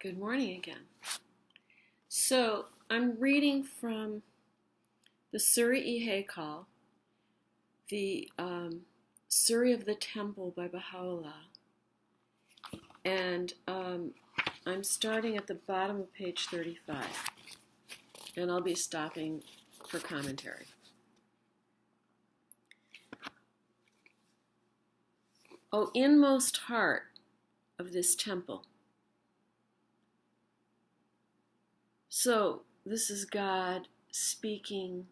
Good morning again. So I'm reading from the Suriy-i-Haykal, the Suri of the Temple by Baha'u'llah, and I'm starting at the bottom of page 35, and I'll be stopping for commentary. O inmost heart of this temple. So this is God speaking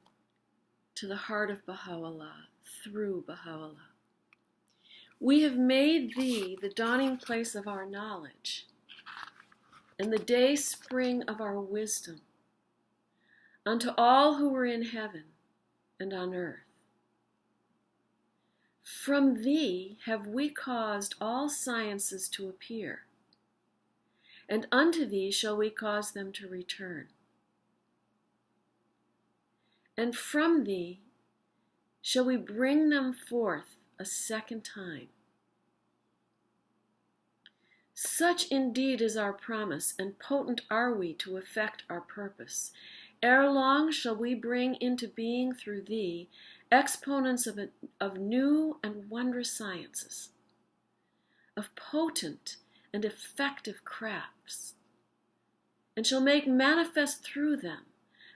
to the heart of Baha'u'llah through Baha'u'llah. We have made thee the dawning place of our knowledge and the day spring of our wisdom unto all who were in heaven and on earth. From thee have we caused all sciences to appear, and unto thee shall we cause them to return. And from thee shall we bring them forth a second time. Such indeed is our promise, and potent are we to effect our purpose. Ere long shall we bring into being through thee exponents of new and wondrous sciences, of potent and effective crafts, and shall make manifest through them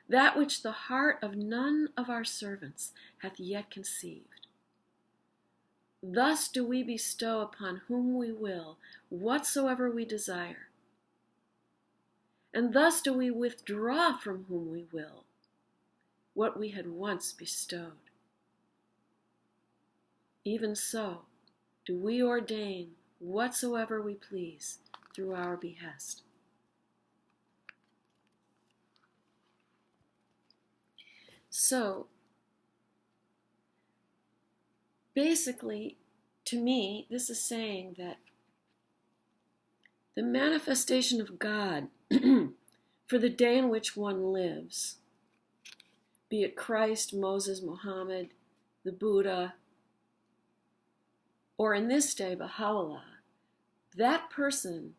that which the heart of none of our servants hath yet conceived. Thus do we bestow upon whom we will whatsoever we desire, and thus do we withdraw from whom we will what we had once bestowed. Even so do we ordain whatsoever we please through our behest. So, basically, to me, this is saying that the manifestation of God for the day in which one lives, be it Christ, Moses, Muhammad, the Buddha, or in this day, Baha'u'llah, that person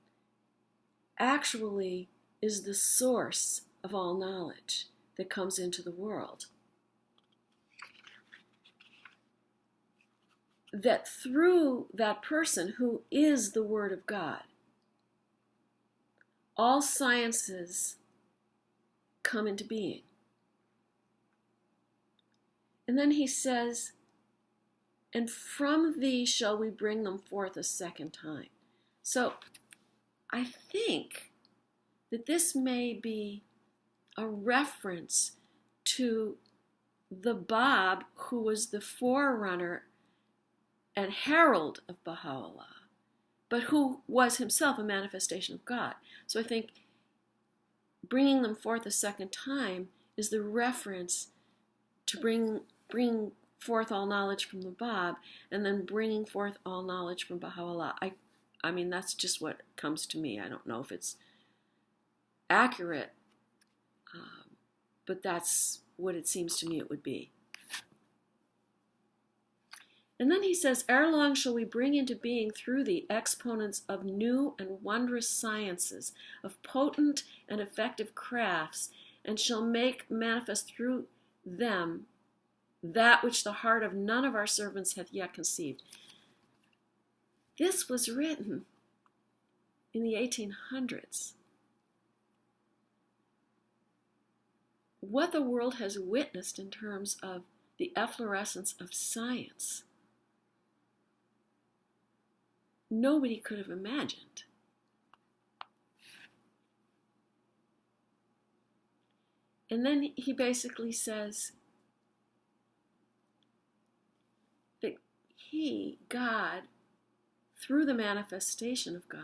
actually is the source of all knowledge that comes into the world. That through that person who is the Word of God, all sciences come into being. And then he says, and from thee shall we bring them forth a second time. So I think that this may be a reference to the Bab who was the forerunner and herald of Baha'u'llah, but who was himself a manifestation of God. So I think bringing them forth a second time is the reference to bring forth all knowledge from the Bab, and then bringing forth all knowledge from Baha'u'llah. I mean, that's just what comes to me. I don't know if it's accurate, but that's what it seems to me it would be. And then he says, ere long shall we bring into being through thee exponents of new and wondrous sciences, of potent and effective crafts, and shall make manifest through them that which the heart of none of our servants hath yet conceived. This was written in the 1800s. What the world has witnessed in terms of the efflorescence of science, nobody could have imagined. And then he basically says that he, God, through the manifestation of God,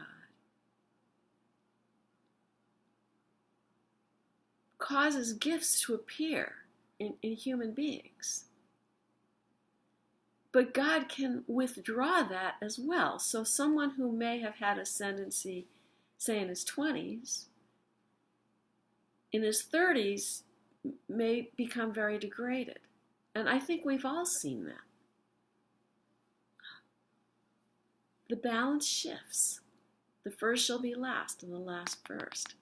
causes gifts to appear in human beings. But God can withdraw that as well. So someone who may have had ascendancy, say in his 20s, in his 30s may become very degraded. And I think we've all seen that. The balance shifts. The first shall be last, and the last first.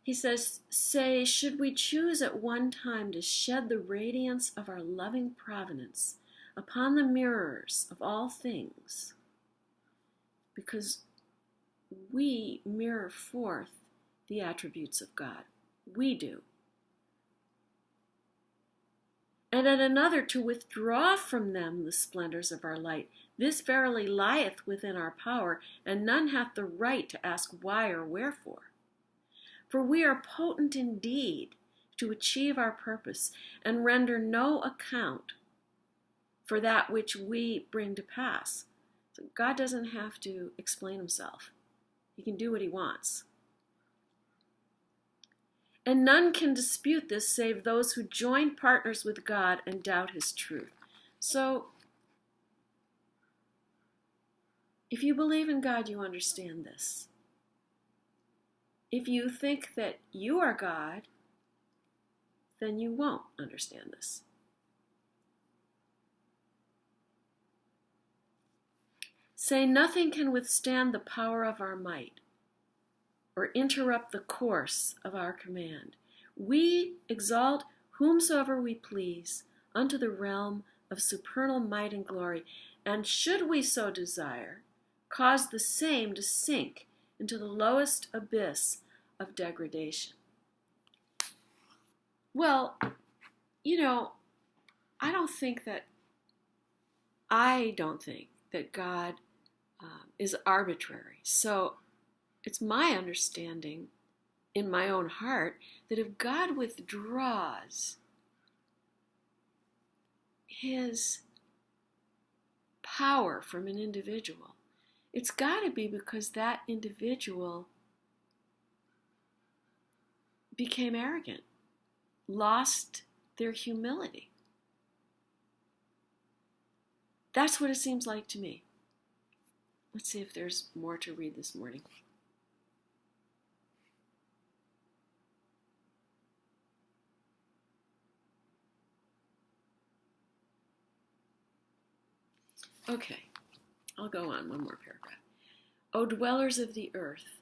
He says, say, should we choose at one time to shed the radiance of our loving providence upon the mirrors of all things, because we mirror forth the attributes of God. We do. And at another to withdraw from them the splendors of our light. This verily lieth within our power, and none hath the right to ask why or wherefore. For we are potent indeed to achieve our purpose, and render no account for that which we bring to pass. So God doesn't have to explain himself. He can do what he wants. And none can dispute this save those who join partners with God and doubt his truth. So, if you believe in God, you understand this. If you think that you are God, then you won't understand this. Say, nothing can withstand the power of our might, or interrupt the course of our command. We exalt whomsoever we please unto the realm of supernal might and glory, and should we so desire, cause the same to sink into the lowest abyss of degradation. Well, I don't think that God is arbitrary. So it's my understanding in my own heart that if God withdraws his power from an individual, it's got to be because that individual became arrogant, lost their humility. That's what it seems like to me. Let's see if there's more to read this morning. Okay, I'll go on one more paragraph. O dwellers of the earth,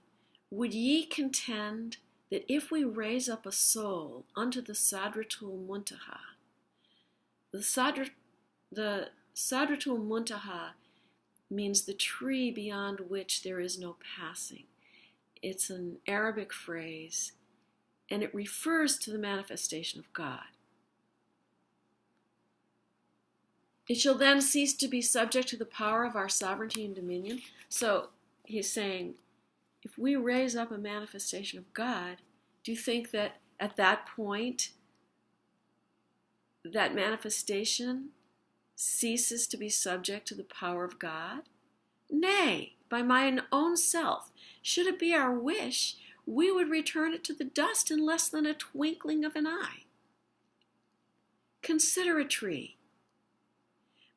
would ye contend that if we raise up a soul unto the Sadratul Muntaha, the Sadratul Muntaha means the tree beyond which there is no passing. It's an Arabic phrase, and it refers to the manifestation of God. It shall then cease to be subject to the power of our sovereignty and dominion. So he's saying, if we raise up a manifestation of God, do you think that at that point, that manifestation ceases to be subject to the power of God? Nay, by mine own self, should it be our wish, we would return it to the dust in less than a twinkling of an eye. Consider a tree.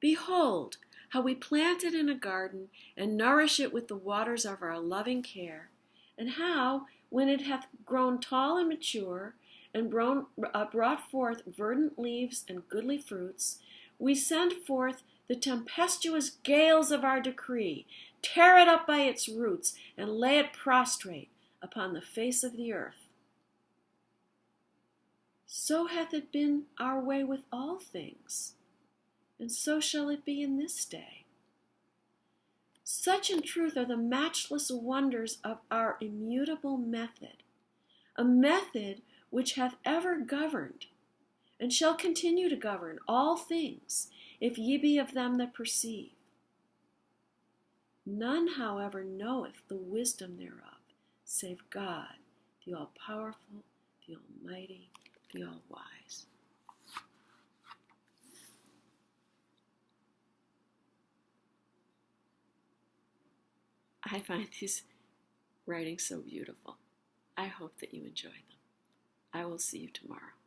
Behold, how we plant it in a garden and nourish it with the waters of our loving care, and how, when it hath grown tall and mature, and brought forth verdant leaves and goodly fruits, we send forth the tempestuous gales of our decree, tear it up by its roots, and lay it prostrate upon the face of the earth. So hath it been our way with all things, and so shall it be in this day. Such in truth are the matchless wonders of our immutable method, a method which hath ever governed, and shall continue to govern all things, if ye be of them that perceive. None, however, knoweth the wisdom thereof, save God, the all-powerful, the almighty, the all-wise. I find these writings so beautiful. I hope that you enjoy them. I will see you tomorrow.